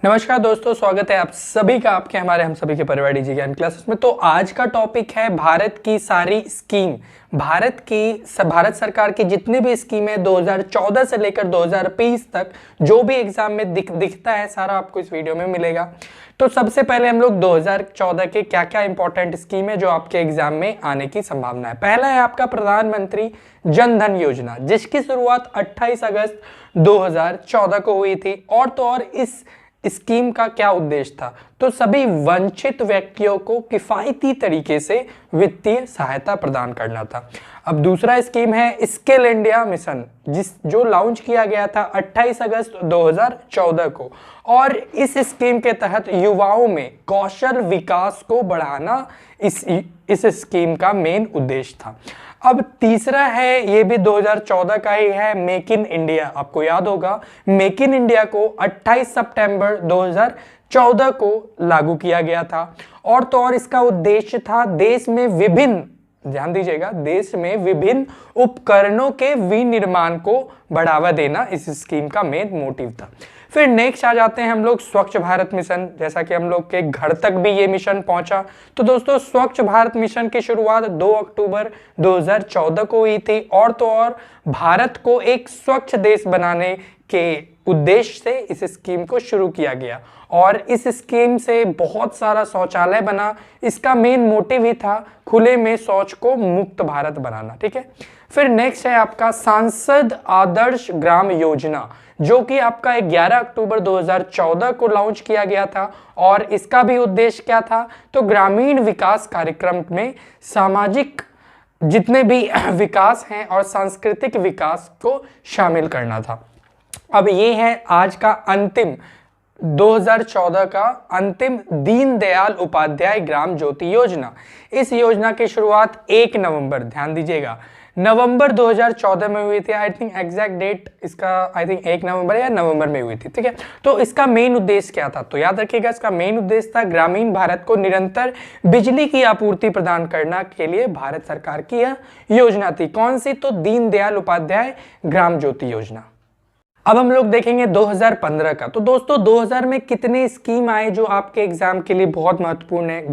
नमस्कार दोस्तों, स्वागत है आप सभी का आपके हमारे हम सभी के परिवार डिजी ज्ञान क्लासेस में। तो आज का टॉपिक है भारत की सारी स्कीम। भारत सरकार की जितनी भी स्कीम है 2014 से लेकर 2020 तक जो भी एग्जाम में दिखता है सारा आपको इस वीडियो में मिलेगा। तो सबसे पहले हम लोग 2014 के क्या क्या इंपॉर्टेंट स्कीम है जो आपके एग्जाम में आने की संभावना है। पहला है आपका प्रधानमंत्री जन धन योजना, जिसकी शुरुआत 28 अगस्त 2014 को हुई थी। और तो और इस स्कीम का क्या उद्देश्य था, तो सभी वंचित व्यक्तियों को किफायती तरीके से वित्तीय सहायता प्रदान करना था। अब दूसरा स्कीम है स्किल इंडिया मिशन, जो लॉन्च किया गया था 28 अगस्त 2014 को। और इस स्कीम के तहत युवाओं में कौशल विकास को बढ़ाना इस स्कीम का मेन उद्देश्य था। अब तीसरा है, ये भी 2014 का ही है, मेक इन इंडिया। आपको याद होगा मेक इन इंडिया को 28 सितंबर 2014 को लागू किया गया था। और तो और इसका उद्देश्य था देश में विभिन्न उपकरणों के विनिर्माण को बढ़ावा देना। इस स्कीम का मेन मोटिव था। फिर नेक्स्ट आ जाते हैं हम लोग स्वच्छ भारत मिशन, जैसा कि हम लोग के घर तक भी ये मिशन पहुंचा। तो दोस्तों स्वच्छ भारत मिशन की शुरुआत 2 अक्टूबर 2014 को हुई थी। और तो और भारत को एक स्वच्छ देश बनाने के उद्देश्य से इस स्कीम को शुरू किया गया। और इस स्कीम से बहुत सारा शौचालय बना। इसका मेन मोटिव ही था खुले में शौच को मुक्त भारत बनाना। ठीक है। फिर नेक्स्ट है आपका सांसद आदर्श ग्राम योजना, जो कि आपका 11 अक्टूबर 2014 को लॉन्च किया गया था। और इसका भी उद्देश्य क्या था, तो ग्रामीण विकास कार्यक्रम में सामाजिक जितने भी विकास हैं और सांस्कृतिक विकास को शामिल करना था। अब ये है आज का अंतिम 2014 का अंतिम दीनदयाल उपाध्याय ग्राम ज्योति योजना। इस योजना की शुरुआत 1 नवंबर, ध्यान दीजिएगा, नवंबर 2014 में हुई थी। आई थिंक एग्जैक्ट डेट इसका 1 नवंबर या नवंबर में हुई थी। ठीक है। तो इसका मेन उद्देश्य क्या था, तो याद रखिएगा इसका मेन उद्देश्य था ग्रामीण भारत को निरंतर बिजली की आपूर्ति प्रदान करना के लिए भारत सरकार की यह योजना थी। कौन सी, तो दीनदयाल उपाध्याय ग्राम ज्योति योजना। अब हम लोग देखेंगे 2015 का। तो दोस्तों 2000 में कितने स्कीम आए जो आपके एग्जाम के लिए बहुत महत्वपूर्ण है।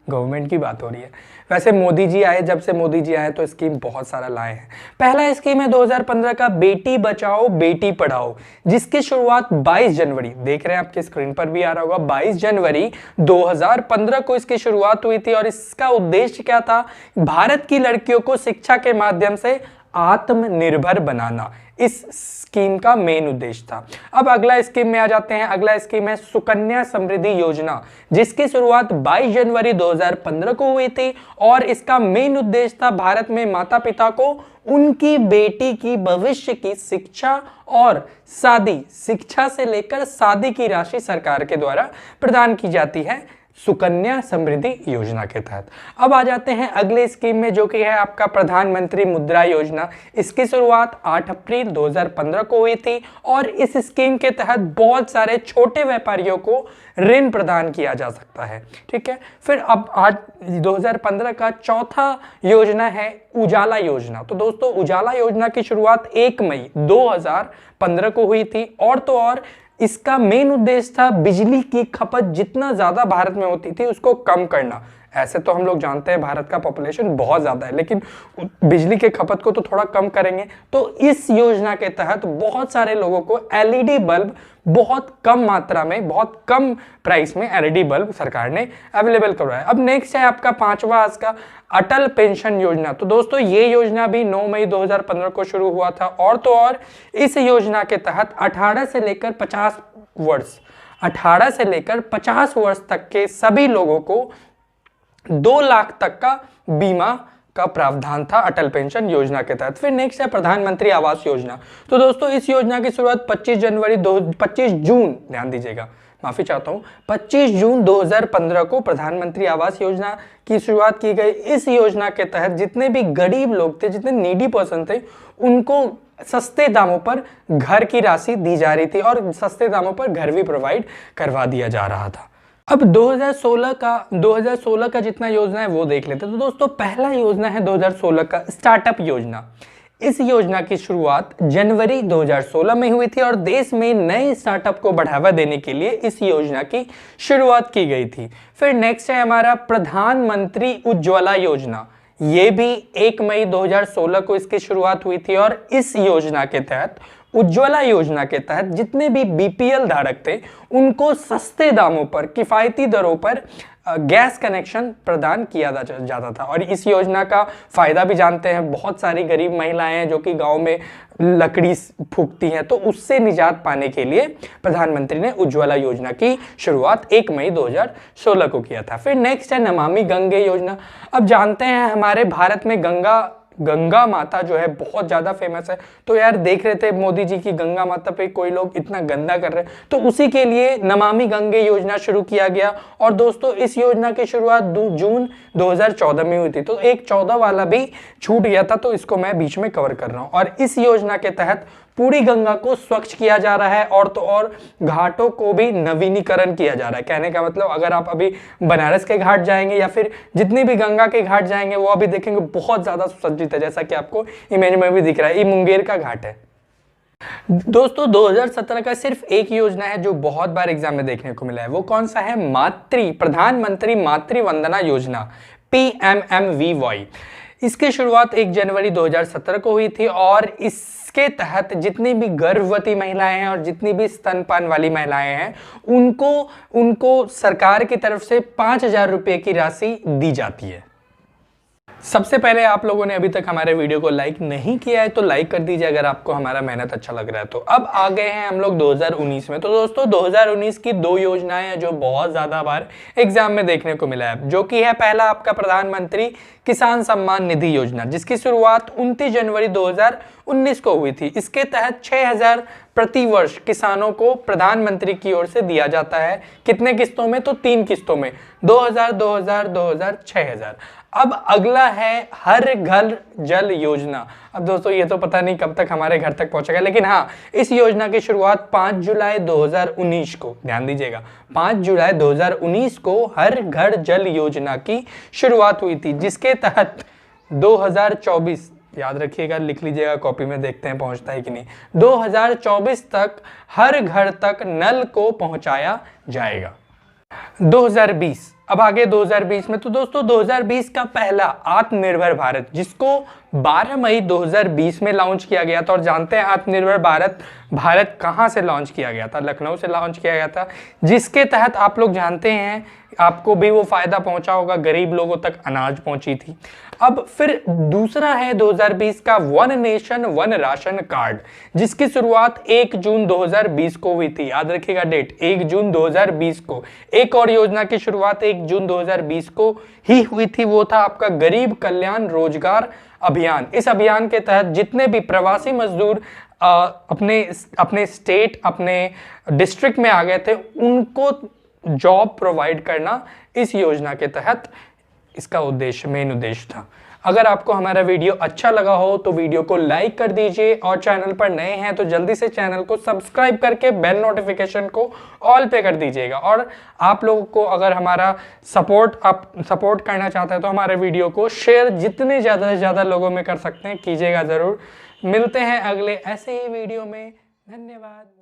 गवर्नमेंट की बात हो रही है। वैसे मोदी जी आए, जब से मोदी जी आए तो स्कीम बहुत सारा लाए हैं। पहला स्कीम है 2015 का बेटी बचाओ बेटी पढ़ाओ, जिसकी शुरुआत 22 जनवरी, देख रहे हैं आपके स्क्रीन पर भी आ रहा होगा, 22 जनवरी 2015 को इसकी शुरुआत हुई थी। और इसका उद्देश्य क्या था, भारत की लड़कियों को शिक्षा के माध्यम से आत्मनिर्भर बनाना इस स्कीम का मेन उद्देश्य था। अब अगला स्कीम में आ जाते हैं। अगला स्कीम है सुकन्या समृद्धि योजना, जिसकी शुरुआत 22 जनवरी 2015 को हुई थी। और इसका मेन उद्देश्य था भारत में माता पिता को उनकी बेटी की भविष्य की शिक्षा और शिक्षा से लेकर शादी की राशि सरकार के द्वारा प्रदान की जाती है सुकन्या समृद्धि योजना के तहत। अब आ जाते हैं अगले स्कीम में, जो कि है आपका प्रधानमंत्री मुद्रा योजना। इसकी शुरुआत 8 अप्रैल 2015 को हुई थी। और इस स्कीम के तहत बहुत सारे छोटे व्यापारियों को ऋण प्रदान किया जा सकता है। ठीक है। फिर अब आज 2015 का चौथा योजना है उजाला योजना। तो दोस्तों उजाला योजना की शुरुआत 1 मई 2015 को हुई थी। और तो और इसका मेन उद्देश्य था बिजली की खपत जितना ज्यादा भारत में होती थी उसको कम करना। ऐसे तो हम लोग जानते हैं भारत का पॉपुलेशन बहुत ज्यादा है, लेकिन बिजली के खपत को तो थोड़ा कम करेंगे। तो इस योजना के तहत बहुत सारे लोगों को एलईडी बल्ब बहुत कम मात्रा में, बहुत कम प्राइस में एलईडी बल्ब सरकार ने अवेलेबल करवाया। अब नेक्स्ट है आपका पांचवा आज का अटल पेंशन योजना। तो दोस्तों ये योजना भी 9 मई 2015 को शुरू हुआ था। और तो और इस योजना के तहत 18 से लेकर 50 वर्ष तक के सभी लोगों को 2 लाख तक का बीमा का प्रावधान था अटल पेंशन योजना के तहत। फिर नेक्स्ट है प्रधानमंत्री आवास योजना। तो दोस्तों इस योजना की शुरुआत 25 जून, ध्यान दीजिएगा, माफी चाहता हूं, 25 जून 2015 को प्रधानमंत्री आवास योजना की शुरुआत की गई। इस योजना के तहत जितने भी गरीब लोग थे, जितने नीडी पर्सन थे, उनको सस्ते दामों पर घर की राशि दी जा रही थी और सस्ते दामों पर घर भी प्रोवाइड करवा दिया जा रहा था। अब 2016 का जितना योजना है वो देख लेते हैं। तो दोस्तों पहला योजना है 2016 का स्टार्टअप योजना। इस योजना की शुरुआत जनवरी 2016 में हुई थी और देश में नए स्टार्टअप को बढ़ावा देने के लिए इस योजना की शुरुआत की गई थी। फिर नेक्स्ट है हमारा प्रधानमंत्री उज्ज्वला योजना। ये भी 1 मई 2016 को इसकी शुरुआत हुई थी और इस योजना के तहत, उज्ज्वला योजना के तहत जितने भी बीपीएल धारक थे उनको सस्ते दामों पर, किफायती दरों पर गैस कनेक्शन प्रदान किया जाता था। और इस योजना का फायदा भी जानते हैं, बहुत सारी गरीब महिलाएं हैं जो कि गांव में लकड़ी फूकती हैं, तो उससे निजात पाने के लिए प्रधानमंत्री ने उज्ज्वला योजना की शुरुआत 1 मई 2016 को किया था। फिर नेक्स्ट है नमामि गंगे योजना। अब जानते हैं हमारे भारत में गंगा माता जो है बहुत ज्यादा फेमस है, तो यार देख रहे थे मोदी जी की गंगा माता पे कोई लोग इतना गंदा कर रहे हैं, तो उसी के लिए नमामि गंगे योजना शुरू किया गया। और दोस्तों इस योजना की शुरुआत जून 2014 में हुई थी, तो एक 14 वाला भी छूट गया था, तो इसको मैं बीच में कवर कर रहा हूं। और इस योजना के तहत पूरी गंगा को स्वच्छ किया जा रहा है और तो और घाटों को भी नवीनीकरण किया जा रहा है। कहने का मतलब अगर आप अभी बनारस के घाट जाएंगे या फिर जितनी भी गंगा के घाट जाएंगे वो अभी देखेंगे बहुत ज्यादा सुसज्जित है, जैसा कि आपको इमेज में भी दिख रहा है। ये मुंगेर का घाट है। दोस्तों 2017 का सिर्फ एक योजना है जो बहुत बार एग्जाम में देखने को मिला है, वो कौन सा है? प्रधानमंत्री मातृ वंदना योजना, PMMVY। इसकी शुरुआत 1 जनवरी 2017 को हुई थी और इसके तहत जितनी भी गर्भवती महिलाएं हैं और जितनी भी स्तनपान वाली महिलाएं हैं उनको सरकार की तरफ से 5,000 रुपए की राशि दी जाती है। सबसे पहले आप लोगों ने अभी तक हमारे वीडियो को लाइक नहीं किया है तो लाइक कर दीजिए अगर आपको हमारा मेहनत अच्छा लग रहा है तो। अब आ गए हैं हम लोग 2019 में। तो दोस्तों 2019 की 2 योजनाएं हैं जो बहुत ज्यादा बार एग्जाम में देखने को मिला है, जो कि है पहला आपका प्रधानमंत्री किसान सम्मान निधि योजना, जिसकी शुरुआत 29 जनवरी 2019 को हुई थी। इसके तहत 6,000 प्रति वर्ष किसानों को प्रधानमंत्री की ओर से दिया जाता है। कितने किस्तों में? तो 3 किस्तों में, 2,000, 2,000, 2,000, 6,000। अब अगला है हर घर जल योजना। अब दोस्तों ये तो पता नहीं कब तक हमारे घर तक पहुंचेगा, लेकिन हाँ, इस योजना की शुरुआत 5 जुलाई 2019 को, ध्यान दीजिएगा, 5 जुलाई 2019 को हर घर जल योजना की शुरुआत हुई थी, जिसके तहत 2024, याद रखिएगा, लिख लीजिएगा कॉपी में, देखते हैं पहुंचता है कि नहीं, 2024 तक हर घर तक नल को पहुंचाया जाएगा। 2020, अब आगे 2020 में, तो दोस्तों 2020 का पहला आत्मनिर्भर भारत, जिसको 12 मई 2020 में लॉन्च किया गया था। और जानते हैं आत्मनिर्भर भारत कहां से लॉन्च किया गया था? लखनऊ से लॉन्च किया गया था, जिसके तहत आप लोग जानते हैं, आपको भी वो फायदा पहुंचा होगा, गरीब लोगों तक अनाज पहुंची थी। अब फिर दूसरा है 2020 का one nation one ration card, जिसकी शुरुआत 1 जून 2020 को हुई थी। याद रखिएगा डेट, 1 जून 2020 को। एक और योजना की शुरुआत 1 जून 2020 को ही हुई थी, वो था आपका गरीब कल्याण रोजगार अभियान। इस अभियान के तहत जितने भी प्रवासी मजदूर अपने स्टेट, अपने डिस्ट्रिक्ट में आ गए थे, उनको जॉब प्रोवाइड करना इस योजना के तहत इसका मेन उद्देश्य था। अगर आपको हमारा वीडियो अच्छा लगा हो तो वीडियो को लाइक कर दीजिए और चैनल पर नए हैं तो जल्दी से चैनल को सब्सक्राइब करके बेल नोटिफिकेशन को ऑल पे कर दीजिएगा। और आप लोगों को अगर हमारा सपोर्ट करना चाहते हैं तो हमारे वीडियो को शेयर जितने ज़्यादा से ज़्यादा लोगों में कर सकते हैं कीजिएगा ज़रूर। मिलते हैं अगले ऐसे ही वीडियो में। धन्यवाद।